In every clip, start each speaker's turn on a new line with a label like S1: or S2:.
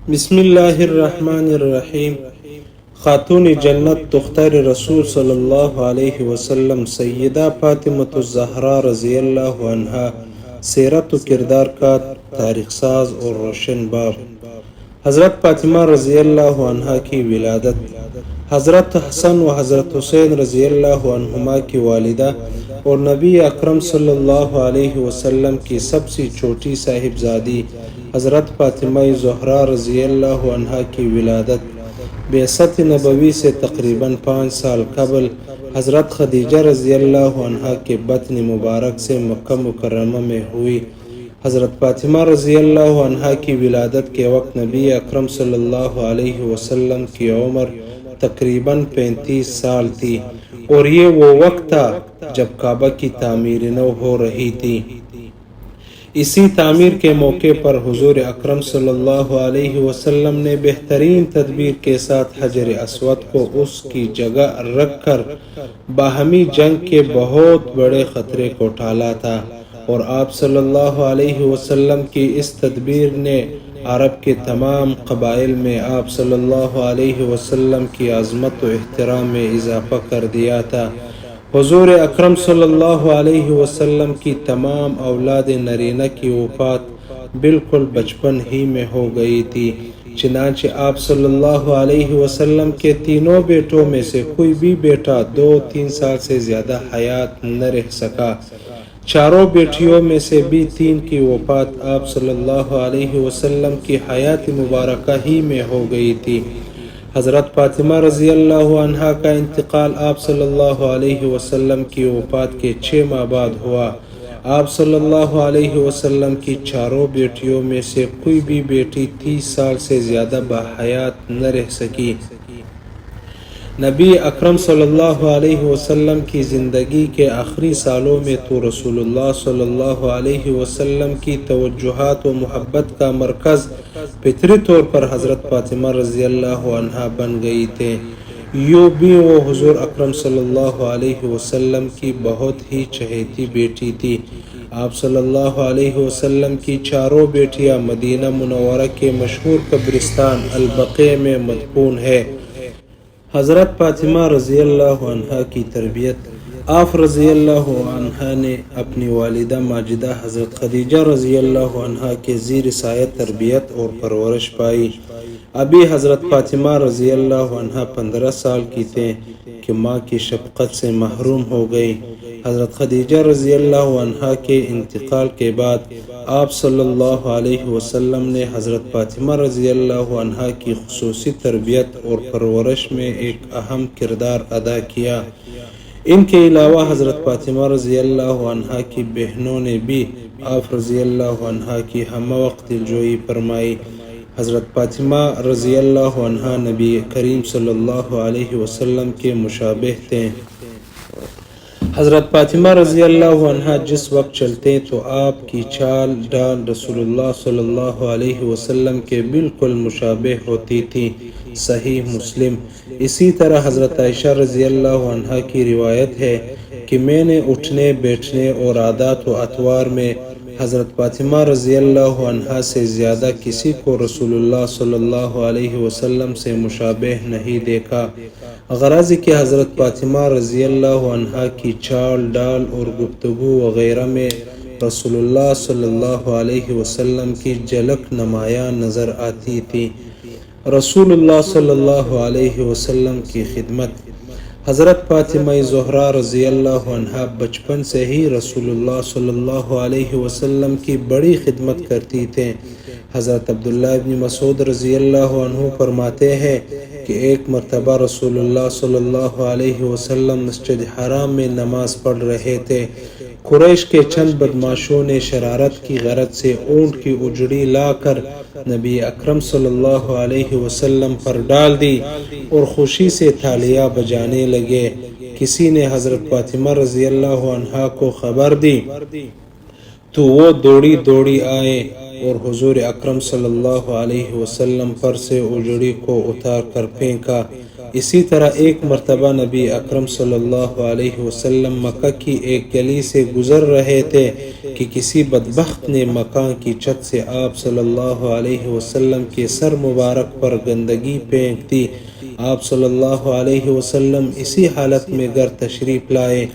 S1: بسم اللہ الرحمن الرحیم۔ خاتون جنت دختر رسول صلی اللہ علیہ وسلم سیدہ فاطمۃ الزہرا رضی اللہ عنہا سیرت و کردار کا تاریخ ساز اور روشن باب۔ حضرت فاطمہ رضی اللہ عنہا کی ولادت۔ حضرت حسن و حضرت حسین رضی اللہ عنہما کی والدہ اور نبی اکرم صلی اللہ علیہ وسلم کی سب سے چھوٹی صاحبزادی حضرت فاطمہ زہرا رضی اللہ عنہا کی ولادت بعثت نبوی سے تقریباً 5 سال قبل حضرت خدیجہ رضی اللہ عنہا کے بطن مبارک سے مکہ مکرمہ میں ہوئی۔ حضرت فاطمہ رضی اللہ عنہا کی ولادت کے وقت نبی اکرم صلی اللہ علیہ وسلم کی عمر تقریباً 35 سال تھی، اور یہ وہ وقت تھا جب کعبہ کی تعمیر نو ہو رہی تھی۔ اسی تعمیر کے موقع پر حضور اکرم صلی اللہ علیہ وسلم نے بہترین تدبیر کے ساتھ حجر اسود کو اس کی جگہ رکھ کر باہمی جنگ کے بہت بڑے خطرے کو ٹالا تھا، اور آپ صلی اللہ علیہ وسلم کی اس تدبیر نے عرب کے تمام قبائل میں آپ صلی اللہ علیہ وسلم کی عظمت و احترام میں اضافہ کر دیا تھا۔ حضور اکرم صلی اللہ علیہ وسلم کی تمام اولاد نرینہ کی وفات بالکل بچپن ہی میں ہو گئی تھی، چنانچہ آپ صلی اللہ علیہ وسلم کے تینوں بیٹوں میں سے کوئی بھی بیٹا 2-3 سال سے زیادہ حیات نہ رہ سکا۔ چاروں بیٹیوں میں سے بھی 3 کی وفات آپ صلی اللہ علیہ وسلم کی حیات مبارکہ ہی میں ہو گئی تھی۔ حضرت فاطمہ رضی اللہ عنہا کا انتقال آپ صلی اللہ علیہ وسلم کی وفات کے 6 ماہ بعد ہوا۔ آپ صلی اللہ علیہ وسلم کی چاروں بیٹیوں میں سے کوئی بھی بیٹی 30 سال سے زیادہ باحیات نہ رہ سکی۔ نبی اکرم صلی اللہ علیہ وسلم کی زندگی کے آخری سالوں میں تو رسول اللہ صلی اللہ علیہ وسلم کی توجہات و محبت کا مرکز فطری طور پر حضرت فاطمہ رضی اللہ عنہا بن گئی تھے۔ یوں بھی وہ حضور اکرم صلی اللہ علیہ وسلم کی بہت ہی چہیتی بیٹی تھی۔ آپ صلی اللہ علیہ وسلم کی چاروں بیٹیاں مدینہ منورہ کے مشہور قبرستان البقیع میں مدفون ہے۔ حضرت فاطمہ رضی اللہ عنہا کی تربیت۔ آپ رضی اللہ عنہا نے اپنی والدہ ماجدہ حضرت خدیجہ رضی اللہ عنہا کے زیر سایہ تربیت اور پرورش پائی۔ ابھی حضرت فاطمہ رضی اللہ عنہا 15 سال کی تھیں کہ ماں کی شفقت سے محروم ہو گئی۔ حضرت خدیجہ رضی اللہ عنہا کے انتقال کے بعد آپ صلی اللہ علیہ وسلم نے حضرت فاطمہ رضی اللہ عنہا کی خصوصی تربیت اور پرورش میں ایک اہم کردار ادا کیا۔ ان کے علاوہ حضرت فاطمہ رضی اللہ عنہا کی بہنوں نے بھی آپ رضی اللہ عنہا کی ہم وقت دلجوئی فرمائی۔ حضرت فاطمہ رضی اللہ عنہا نبی کریم صلی اللہ علیہ وسلم کے مشابہ تھے۔ حضرت فاطمہ رضی اللہ عنہا جس وقت چلتے تو آپ کی چال ڈال رسول اللہ صلی اللہ علیہ وسلم کے بالکل مشابہ ہوتی تھی۔ صحیح مسلم۔ اسی طرح حضرت عائشہ رضی اللہ عنہا کی روایت ہے کہ میں نے اٹھنے بیٹھنے اور عادات و اطوار میں حضرت فاطمہ رضی اللہ عنہا سے زیادہ کسی کو رسول اللہ صلی اللہ علیہ وسلم سے مشابہ نہیں دیکھا۔ غرض کہ حضرت فاطمہ رضی اللہ عنہا کی چال ڈال اور گفتگو وغیرہ میں رسول اللہ صلی اللہ علیہ وسلم کی جھلک نمایاں نظر آتی تھی۔ رسول اللہ صلی اللہ علیہ وسلم کی خدمت۔ حضرت فاطمہ زہرا رضی اللہ عنہا بچپن سے ہی رسول اللہ صلی اللہ علیہ وسلم کی بڑی خدمت کرتی تھیں۔ حضرت عبداللہ ابن مسعود رضی اللہ عنہ فرماتے ہیں کہ ایک مرتبہ رسول اللہ صلی اللہ علیہ وسلم مسجد حرام میں نماز پڑھ رہے تھے۔ قریش کے چند بدماشوں نے شرارت کی غرض سے اونٹ کی اجڑی لا کر نبی اکرم صلی اللہ علیہ وسلم پر ڈال دی اور خوشی سے تالیاں بجانے لگے۔ کسی نے حضرت فاطمہ رضی اللہ عنہا کو خبر دی تو وہ دوڑی آئے اور حضور اکرم صلی اللہ علیہ وسلم پر سے اجڑی کو اتار کر پھینکا۔ اسی طرح ایک مرتبہ نبی اکرم صلی اللہ علیہ وسلم مکہ کی ایک گلی سے گزر رہے تھے کہ کسی بدبخت نے مکان کی چھت سے آپ صلی اللہ علیہ وسلم کے سر مبارک پر گندگی پھینک دی۔ آپ صلی اللہ علیہ وسلم اسی حالت میں گھر تشریف لائے۔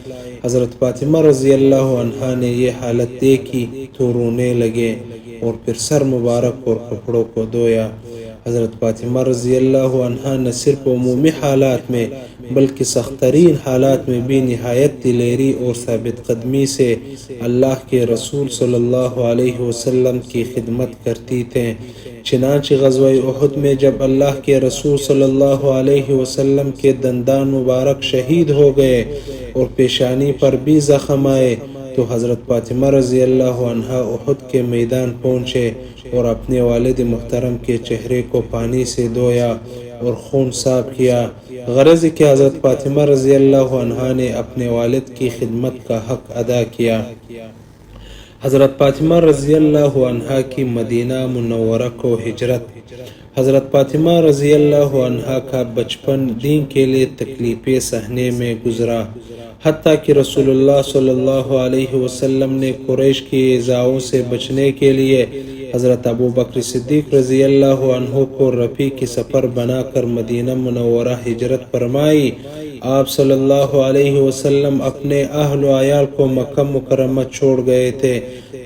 S1: حضرت فاطمہ رضی اللہ عنہا نے یہ حالت دیکھی تو رونے لگے اور پھر سر مبارک اور کپڑوں کو دھویا۔ حضرت فاطمہ رضی اللہ عنہا نہ صرف عمومی حالات میں بلکہ سخت ترین حالات میں بھی نہایت دلیری اور ثابت قدمی سے اللہ کے رسول صلی اللہ علیہ وسلم کی خدمت کرتی تھیں۔ چنانچہ غزوہ احد میں جب اللہ کے رسول صلی اللہ علیہ وسلم کے دندان مبارک شہید ہو گئے اور پیشانی پر بھی زخم آئے تو حضرت فاطمہ رضی اللہ عنہا احد کے میدان پہنچے اور اپنے والد محترم کے چہرے کو پانی سے دھویا اور خون صاف کیا، غرض کہ حضرت فاطمہ رضی اللہ عنہا نے اپنے والد کی خدمت کا حق ادا کیا۔ حضرت فاطمہ رضی اللہ عنہا کی مدینہ منورہ کو ہجرت۔ حضرت فاطمہ رضی اللہ عنہا کا بچپن دین کے لیے تکلیفیں سہنے میں گزرا، حتیٰ کہ رسول اللہ صلی اللہ علیہ وسلم نے قریش کی ایذاؤں سے بچنے کے لیے حضرت ابو بکر صدیق رضی اللہ عنہ کو رفیع کی سفر بنا کر مدینہ منورہ ہجرت فرمائی۔ آپ صلی اللہ علیہ وسلم اپنے اہل و عیال کو مکہ مکرمہ چھوڑ گئے تھے۔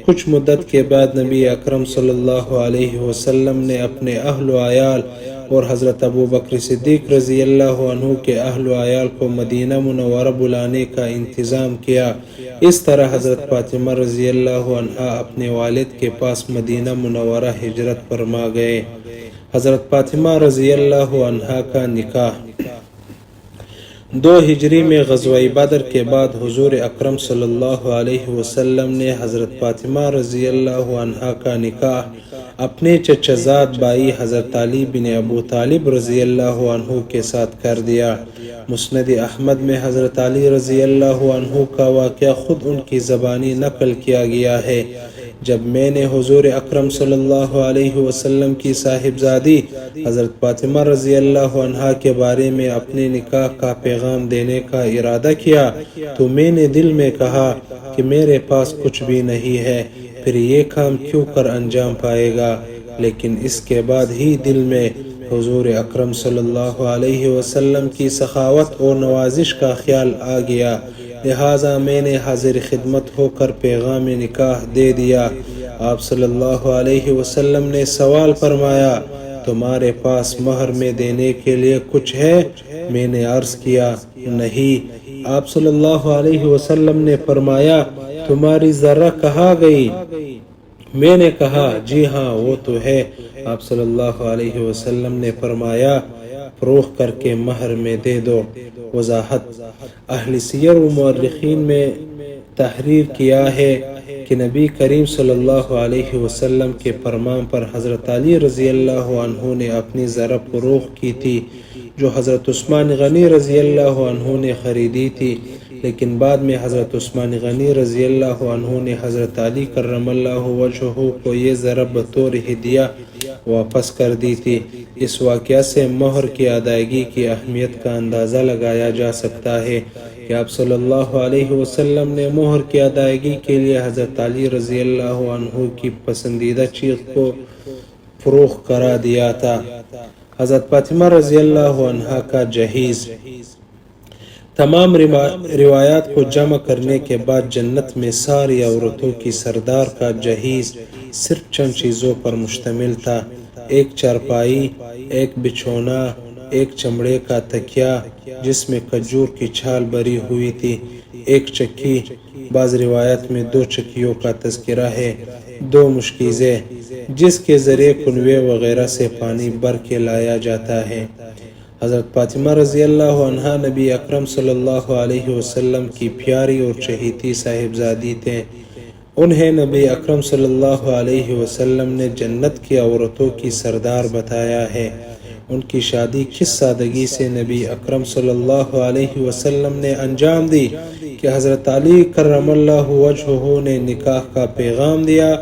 S1: کچھ مدت کے بعد نبی اکرم صلی اللہ علیہ وسلم نے اپنے اہل و عیال اور حضرت ابو بکر صدیق رضی اللہ عنہ کے اہل و عیال کو مدینہ منورہ بلانے کا انتظام کیا۔ اس طرح حضرت فاطمہ رضی اللہ عنہا اپنے والد کے پاس مدینہ منورہ ہجرت فرما گئے۔ حضرت فاطمہ رضی اللہ عنہا کا نکاح 2 ہجری میں غزوہ بدر کے بعد حضور اکرم صلی اللہ علیہ وسلم نے حضرت فاطمہ رضی اللہ عنہا کا نکاح اپنے چچا زاد بھائی حضرت علی بن ابو طالب رضی اللہ عنہ کے ساتھ کر دیا۔ مسند احمد میں حضرت علی رضی اللہ عنہ کا واقعہ خود ان کی زبانی نقل کیا گیا ہے۔ جب میں نے حضور اکرم صلی اللہ علیہ وسلم کی صاحبزادی حضرت فاطمہ رضی اللہ عنہا کے بارے میں اپنے نکاح کا پیغام دینے کا ارادہ کیا تو میں نے دل میں کہا کہ میرے پاس کچھ بھی نہیں ہے، پھر یہ کام کیوں کر انجام پائے گا، لیکن اس کے بعد ہی دل میں حضور اکرم صلی اللہ علیہ وسلم کی سخاوت اور نوازش کا خیال آ گیا، لہٰذا میں نے حاضر خدمت ہو کر پیغام نکاح دے دیا۔ آپ صلی اللہ علیہ وسلم نے سوال فرمایا، تمہارے پاس مہر میں دینے کے لیے کچھ ہے؟ میں نے عرض کیا، نہیں۔ آپ صلی اللہ علیہ وسلم نے فرمایا، تمہاری ذرہ کہاں گئی؟ میں نے کہا، جی ہاں وہ تو ہے۔ آپ صلی اللہ علیہ وسلم نے فرمایا، فروخت کر کے مہر میں دے دو۔ وضاحت: اہل سیر و مورخین میں تحریر کیا ہے کہ نبی کریم صلی اللہ علیہ وسلم کے فرمان پر حضرت علی رضی اللہ عنہ نے اپنی ذرہ فروخت کی تھی، جو حضرت عثمان غنی رضی اللہ عنہ نے خریدی تھی، لیکن بعد میں حضرت عثمان غنی رضی اللہ عنہ نے حضرت علی کرم اللہ وجہہ کو یہ ذرہ بطور ہدیہ واپس کر دی تھی۔ اس واقعہ سے مہر کی ادائیگی کی اہمیت کا اندازہ لگایا جا سکتا ہے کہ آپ صلی اللہ علیہ وسلم نے مہر کی ادائیگی کے لیے حضرت علی رضی اللہ عنہ کی پسندیدہ چیز کو فروخت کرا دیا تھا۔ حضرت فاطمہ رضی اللہ عنہا کا جہیز۔ تمام روایات کو جمع کرنے کے بعد جنت میں ساری عورتوں کی سردار کا جہیز صرف چند چیزوں پر مشتمل تھا: ایک چارپائی، ایک بچھونا، ایک چمڑے کا تکیہ جس میں کھجور کی چھال بھری ہوئی تھی، ایک چکی، بعض روایت میں 2 چکیوں کا تذکرہ ہے، 2 مشکیزیں جس کے ذریعے کنویں وغیرہ سے پانی بھر کے لایا جاتا ہے۔ حضرت فاطمہ رضی اللہ عنہا نبی اکرم صلی اللہ علیہ وسلم کی پیاری اور چہیتی صاحبزادی تھے۔ انہیں نبی اکرم صلی اللہ علیہ وسلم نے جنت کی عورتوں کی سردار بتایا ہے۔ ان کی شادی کس سادگی سے نبی اکرم صلی اللہ علیہ وسلم نے انجام دی کہ حضرت علی کرم اللہ وجہہ نے نکاح کا پیغام دیا،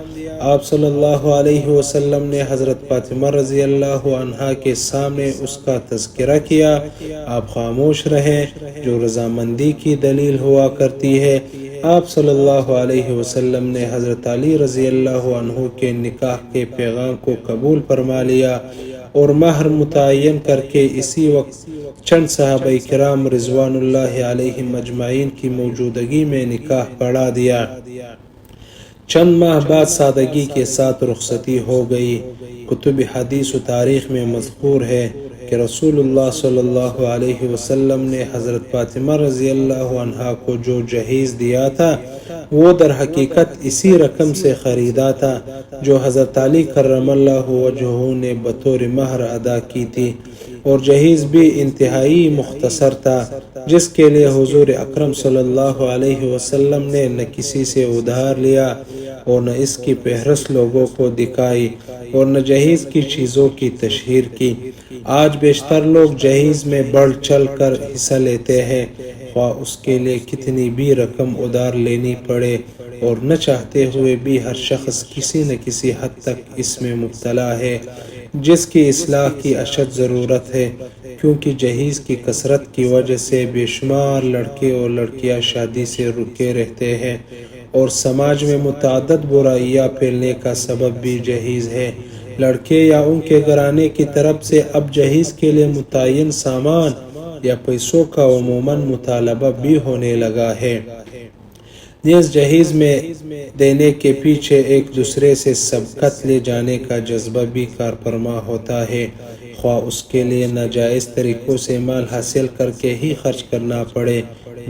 S1: آپ صلی اللہ علیہ وسلم نے حضرت فاطمہ رضی اللہ عنہا کے سامنے اس کا تذکرہ کیا، آپ خاموش رہے، جو رضامندی کی دلیل ہوا کرتی ہے۔ آپ صلی اللہ علیہ وسلم نے حضرت علی رضی اللہ عنہ کے نکاح کے پیغام کو قبول فرما لیا اور مہر متعین کر کے اسی وقت چند صحابہ کرام رضوان اللہ علیہم اجمعین کی موجودگی میں نکاح پڑھا دیا۔ چند ماہ بعد سادگی کے ساتھ رخصتی ہو گئی۔ کتب حدیث و تاریخ میں مذکور ہے کہ رسول اللہ صلی اللہ علیہ وسلم نے حضرت فاطمہ رضی اللہ عنہا کو جو جہیز دیا تھا وہ در حقیقت اسی رقم سے خریدا تھا جو حضرت علی کرم اللہ وجہہ نے بطور مہر ادا کی تھی، اور جہیز بھی انتہائی مختصر تھا، جس کے لیے حضور اکرم صلی اللہ علیہ وسلم نے نہ کسی سے ادھار لیا اور نہ اس کی فہرست لوگوں کو دکھائی اور نہ جہیز کی چیزوں کی تشہیر کی۔ آج بیشتر لوگ جہیز میں بڑھ چل کر حصہ لیتے ہیں، خواہ اس کے لیے کتنی بھی رقم ادھار لینی پڑے، اور نہ چاہتے ہوئے بھی ہر شخص کسی نہ کسی حد تک اس میں مبتلا ہے، جس کی اصلاح کی اشد ضرورت ہے، کیونکہ جہیز کی کثرت کی وجہ سے بے شمار لڑکے اور لڑکیاں شادی سے رکے رہتے ہیں، اور سماج میں متعدد برائیاں پھیلنے کا سبب بھی جہیز ہے۔ لڑکے یا ان کے گھرانے کی طرف سے اب جہیز کے لیے متعین سامان یا پیسوں کا عموماً مطالبہ بھی ہونے لگا ہے۔ نیز جہیز میں دینے کے پیچھے ایک دوسرے سے سبقت لے جانے کا جذبہ بھی کارفرما ہوتا ہے، خواہ اس کے لیے ناجائز طریقوں سے مال حاصل کر کے ہی خرچ کرنا پڑے،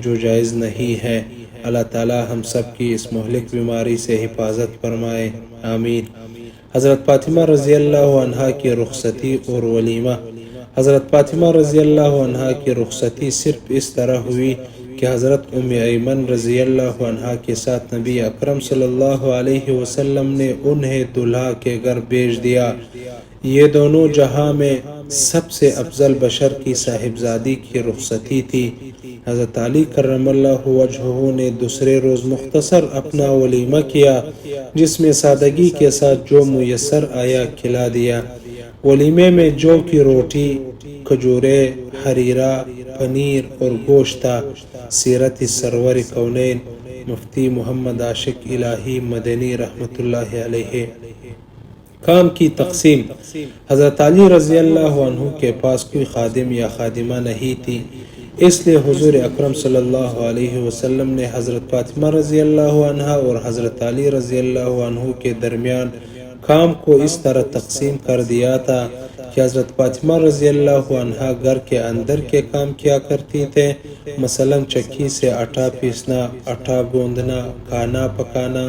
S1: جو جائز نہیں ہے۔ اللہ تعالی ہم سب کی اس مہلک بیماری سے حفاظت فرمائے، آمین۔ حضرت فاطمہ رضی اللہ عنہا کی رخصتی اور ولیمہ۔ حضرت فاطمہ رضی اللہ عنہا کی رخصتی صرف اس طرح ہوئی کہ حضرت ام ایمن رضی اللہ عنہا کے ساتھ نبی اکرم صلی اللہ علیہ وسلم نے انہیں دلہا کے گھر بھیج دیا۔ یہ دونوں جہاں میں سب سے افضل بشر کی صاحبزادی کی رخصتی تھی۔ حضرت علی کرم اللہ وجہہ نے دوسرے روز مختصر اپنا ولیمہ کیا، جس میں سادگی کے ساتھ جو میسر آیا کھلا دیا۔ ولیمے میں جو کی روٹی، کھجورے، حریرہ، پنیر اور گوشت تھا۔ سیرت سرور کونین مفتی محمد عاشق الہی مدنی رحمۃ اللہ علیہ۔ کام کی تقسیم۔ حضرت علی رضی اللہ عنہ کے پاس کوئی خادم یا خادمہ نہیں تھی، اس لیے حضور اکرم صلی اللہ علیہ وسلم نے حضرت فاطمہ رضی اللہ عنہ اور حضرت علی رضی اللہ عنہ کے درمیان کام کو اس طرح تقسیم کر دیا تھا کہ حضرت فاطمہ رضی اللہ عنہا گھر کے اندر کے کام کیا کرتی تھے، مثلا چکی سے آٹا پیسنا، آٹا گوندھنا، کھانا پکانا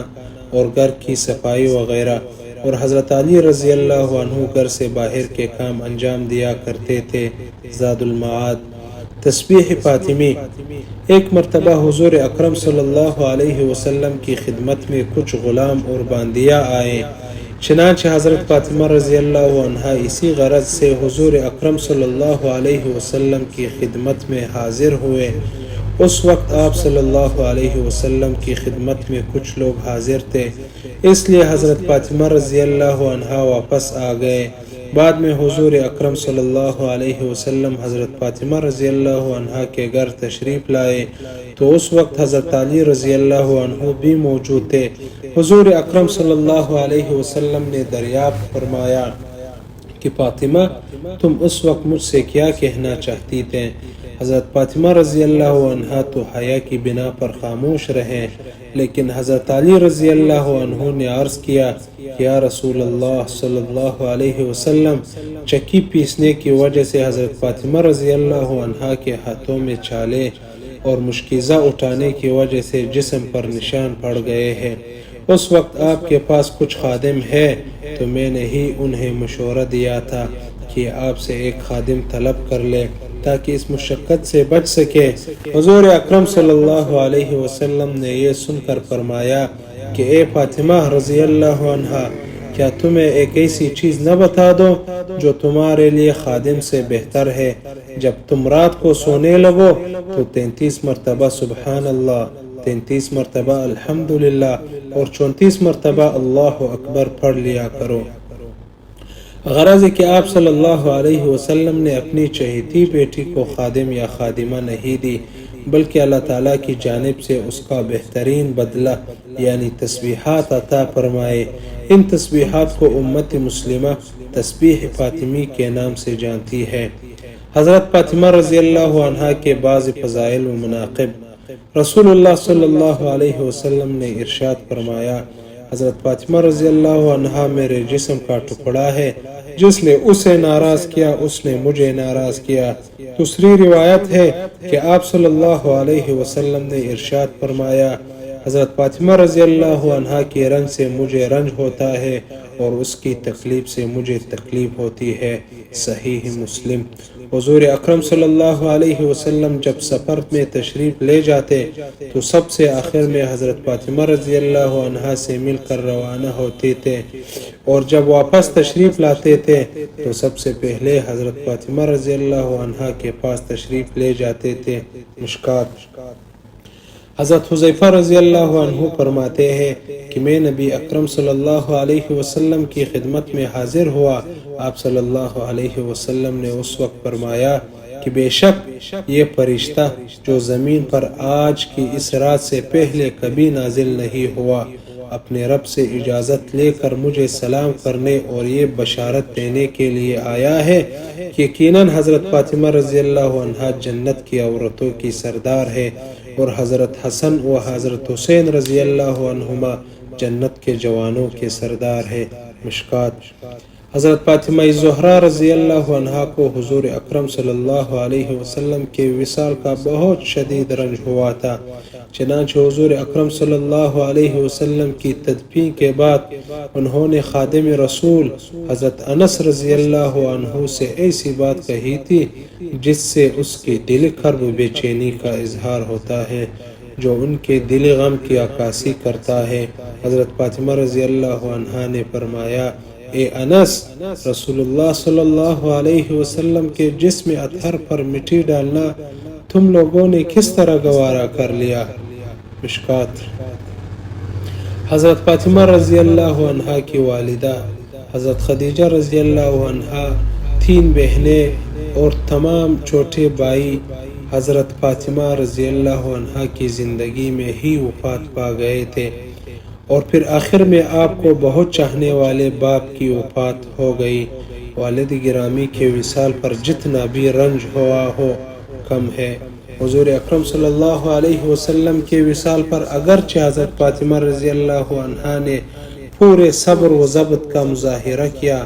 S1: اور گھر کی صفائی وغیرہ، اور حضرت علی رضی اللہ عنہ گھر سے باہر کے کام انجام دیا کرتے تھے۔ زاد المعاد۔ تسبیح فاطمی۔ ایک مرتبہ حضور اکرم صلی اللہ علیہ وسلم کی خدمت میں کچھ غلام اور باندیاں آئے، چنانچہ حضرت فاطمہ رضی اللہ عنہا اسی غرض سے حضور اکرم صلی اللہ علیہ وسلم کی خدمت میں حاضر ہوئے۔ اس وقت آپ صلی اللہ علیہ وسلم کی خدمت میں کچھ لوگ حاضر تھے، اس لیے حضرت فاطمہ رضی اللہ عنہا واپس آ گئے۔ بعد میں حضور اکرم صلی اللہ علیہ وسلم حضرت فاطمہ رضی اللہ عنہا کے گھر تشریف لائے تو اس وقت حضرت علی رضی اللہ عنہ بھی موجود تھے۔ حضور اکرم صلی اللہ علیہ وسلم نے دریافت فرمایا کہ فاطمہ، تم اس وقت مجھ سے کیا کہنا چاہتی تھے؟ حضرت فاطمہ رضی اللہ عنہا تو حیا کی بنا پر خاموش رہے، لیکن حضرت علی رضی اللہ عنہ نے عرض کیا کہ یا رسول اللہ صلی اللہ علیہ وسلم، چکی پیسنے کی وجہ سے حضرت فاطمہ رضی اللہ عنہا کے ہاتھوں میں چھالے اور مشکیزہ اٹھانے کی وجہ سے جسم پر نشان پڑ گئے ہیں۔ اس وقت آپ کے پاس کچھ خادم ہے تو میں نے ہی انہیں مشورہ دیا تھا کہ آپ سے ایک خادم طلب کر لے تاکہ اس مشقت سے بچ سکے۔ حضور اکرم صلی اللہ علیہ وسلم نے یہ سن کر فرمایا کہ اے فاطمہ رضی اللہ عنہا، کیا تمہیں ایک ایسی چیز نہ بتا دو جو تمہارے لیے خادم سے بہتر ہے؟ جب تم رات کو سونے لگو تو 33 مرتبہ سبحان اللہ، 33 مرتبہ الحمدللہ اور 34 مرتبہ اللہ اکبر پڑھ لیا کرو۔ غرض ہے کہ آپ صلی اللہ علیہ وسلم نے اپنی چہیتی بیٹی کو خادم یا خادمہ نہیں دی، بلکہ اللہ تعالیٰ کی جانب سے اس کا بہترین بدلہ یعنی تسبیحات عطا فرمائے۔ ان تسبیحات کو امت مسلمہ تسبیح فاطمی کے نام سے جانتی ہے۔ حضرت فاطمہ رضی اللہ عنہا کے بعض فضائل و مناقب۔ رسول اللہ صلی اللہ علیہ وسلم نے ارشاد فرمایا، حضرت فاطمہ رضی اللہ عنہا میرے جسم کا ٹکڑا ہے، جس نے اسے ناراض کیا اس نے مجھے ناراض کیا۔ دوسری روایت ہے کہ آپ صلی اللہ علیہ وسلم نے ارشاد فرمایا، حضرت فاطمہ رضی اللہ عنہا کے رنج سے مجھے رنج ہوتا ہے اور اس کی تکلیف سے مجھے تکلیف ہوتی ہے۔ صحیح مسلم۔ حضور اکرم صلی اللہ علیہ وسلم جب سفر میں تشریف لے جاتے تو سب سے آخر میں حضرت فاطمہ رضی اللہ عنہا سے مل کر روانہ ہوتے تھے، اور جب واپس تشریف لاتے تھے تو سب سے پہلے حضرت فاطمہ رضی اللہ عنہا کے پاس تشریف لے جاتے تھے۔ مشکات۔ حضرت حذیفہ رضی اللہ عنہ فرماتے ہیں کہ میں نبی اکرم صلی اللہ علیہ وسلم کی خدمت میں حاضر ہوا۔ آپ صلی اللہ علیہ وسلم نے اس وقت فرمایا کہ بے شک یہ فرشتہ جو زمین پر آج کی اس رات سے پہلے کبھی نازل نہیں ہوا، اپنے رب سے اجازت لے کر مجھے سلام کرنے اور یہ بشارت دینے کے لیے آیا ہے کہ یقیناً حضرت فاطمہ رضی اللہ عنہا جنت کی عورتوں کی سردار ہے، اور حضرت حسن و حضرت حسین رضی اللہ عنہما جنت کے جوانوں کے سردار ہے۔ مشکات۔ حضرت فاطمہ زہرا رضی اللہ عنہا کو حضور اکرم صلی اللہ علیہ وسلم کے وصال کا بہت شدید رنج ہوا تھا، چنانچہ حضور اکرم صلی اللہ علیہ وسلم کی تدفین کے بعد انہوں نے خادم رسول حضرت انس رضی اللہ عنہ سے ایسی بات کہی تھی جس سے اس کی دل کرب و بے چینی کا اظہار ہوتا ہے، جو ان کے دل غم کی عکاسی کرتا ہے۔ حضرت فاطمہ رضی اللہ عنہا نے فرمایا، اے انس، رسول اللہ صلی اللہ علیہ وسلم کے جسم اطہر پر مٹی ڈالنا تم لوگوں نے کس طرح گوارا کر لیا؟ مشکات۔ حضرت فاطمہ رضی اللہ عنہا کی والدہ حضرت خدیجہ رضی اللہ عنہا 3 بہنیں اور تمام چھوٹے بھائی حضرت فاطمہ رضی اللہ عنہا کی زندگی میں ہی وفات پا گئے تھے، اور پھر آخر میں آپ کو بہت چاہنے والے باپ کی وفات ہو گئی۔ والد گرامی کے وصال پر جتنا بھی رنج ہوا ہو کم ہے۔ حضور اکرم صلی اللہ علیہ وسلم کے وصال پر اگرچہ حضرت فاطمہ رضی اللہ عنہا نے پورے صبر و ضبط کا مظاہرہ کیا،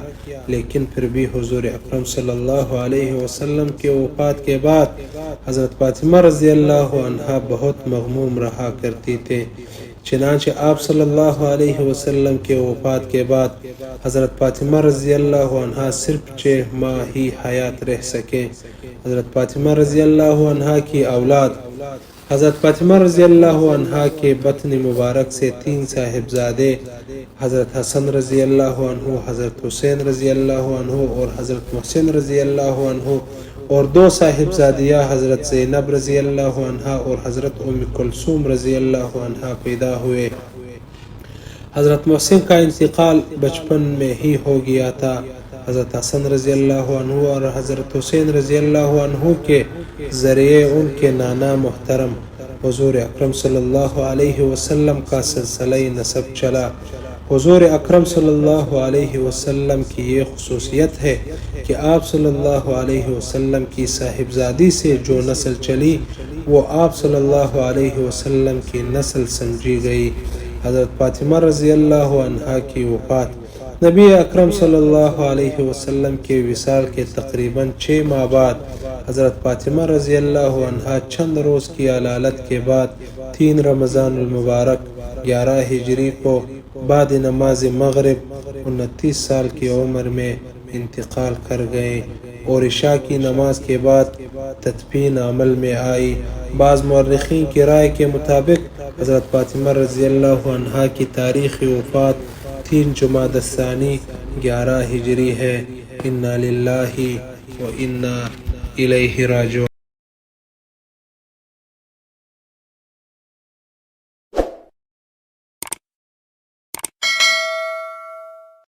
S1: لیکن پھر بھی حضور اکرم صلی اللہ علیہ وسلم کے وفات کے بعد حضرت فاطمہ رضی اللہ عنہا بہت مغموم رہا کرتی تھے، چنانچہ آپ صلی اللہ علیہ وسلم کے وفات کے بعد حضرت فاطمہ رضی اللہ عنہا صرف 6 ماہ ہی حیات رہ سکے۔ حضرت فاطمہ رضی اللہ عنہا کی اولاد۔ حضرت فاطمہ رضی اللہ عنہا کے بطن مبارک سے 3 صاحبزادے حضرت حسن رضی اللہ عنہ، حضرت حسین رضی اللہ عنہ اور حضرت محسن رضی اللہ عنہ، اور 2 صاحبزادیاں حضرت زینب رضی اللہ عنہا اور حضرت ام کلثوم رضی اللہ عنہا پیدا ہوئے۔ حضرت محسن کا انتقال بچپن میں ہی ہو گیا تھا۔ حضرت حسن رضی اللہ عنہ اور حضرت حسین رضی اللہ عنہ کے ذریعے ان کے نانا محترم حضور اکرم صلی اللہ علیہ وسلم کا سلسلہ نسب چلا۔ حضور اکرم صلی اللہ علیہ وسلم کی یہ خصوصیت ہے کہ آپ صلی اللہ علیہ وسلم کی صاحبزادی سے جو نسل چلی وہ آپ صلی اللہ علیہ وسلم کی نسل سمجھی گئی۔ حضرت فاطمہ رضی اللہ عنہا کی وفات۔ نبی اکرم صلی اللہ علیہ وسلم کے وصال کے تقریباً 6 ماہ بعد حضرت فاطمہ رضی اللہ عنہا چند روز کی علالت کے بعد 3 رمضان المبارک 11 ہجری کو بعد نماز مغرب 29 سال کی عمر میں انتقال کر گئے، اور عشاء کی نماز کے بعد تدفین عمل میں آئی۔ بعض مورخین کی رائے کے مطابق حضرت فاطمہ رضی اللہ عنہا کی تاریخ وفات 3 جمادی الثانی 11 ہجری ہے۔ انا للہ و انا الیہ راجعون۔